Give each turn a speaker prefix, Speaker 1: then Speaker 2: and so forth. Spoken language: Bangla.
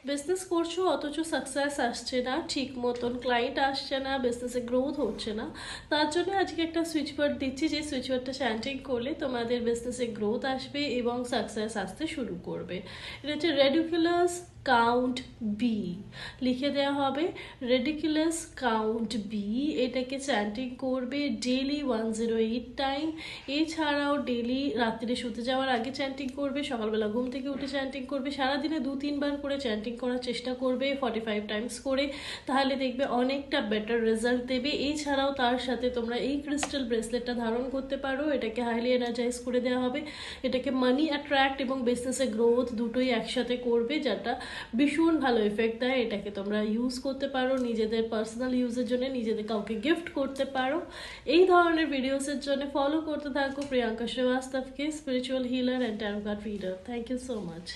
Speaker 1: বিজনেস করছো অথচ সাকসেস আসছে না, ঠিক মতন ক্লায়েন্ট আসছে না, বিজনেসে গ্রোথ হচ্ছে না, তার জন্য আজকে একটা সুইচ ওয়ার্ড দিচ্ছি, যে সুইচ ওয়ার্ডটা চ্যান্টিং করলে তোমাদের বিজনেসে গ্রোথ আসবে এবং সাকসেস আসতে শুরু করবে। এটা হচ্ছে রেডিকুলাস কাউন্ট বি, লিখে দেওয়া হবে রেডিকুলাস কাউন্ট বি। এটাকে চ্যান্টিং করবে ডেলি 108 টাইম। এছাড়াও ডেলি রাত্রে শুতে যাওয়ার আগে চ্যান্টিং করবে, সকালবেলা ঘুম থেকে উঠে চ্যান্টিং করবে, সারাদিনে 2-3 বার করে চ্যান্টিং করার চেষ্টা করবে 45 টাইমস করে, তাহলে দেখবে অনেকটা বেটার রেজাল্ট দেবে। এছাড়াও তার সাথে তোমরা এই ক্রিস্টাল ব্রেসলেটটা ধারণ করতে পারো, এটাকে হাইলি এনার্জাইজ করে দেওয়া হবে। এটাকে মানি অ্যাট্রাক্ট এবং বিজনেসে গ্রোথ দুটোই একসাথে করবে, যেটা ভীষণ ভালো এফেক্ট দেয়। এটাকে তোমরা ইউজ করতে পারো নিজেদের পার্সোনাল ইউজের জন্য, নিজেদের কাউকে গিফট করতে পারো। এই ধরনের ভিডিওসের জন্য ফলো করতে থাকো প্রিয়াঙ্কা শ্রীবাস্তবকে, spiritual healer and tarot card reader. Thank you so much.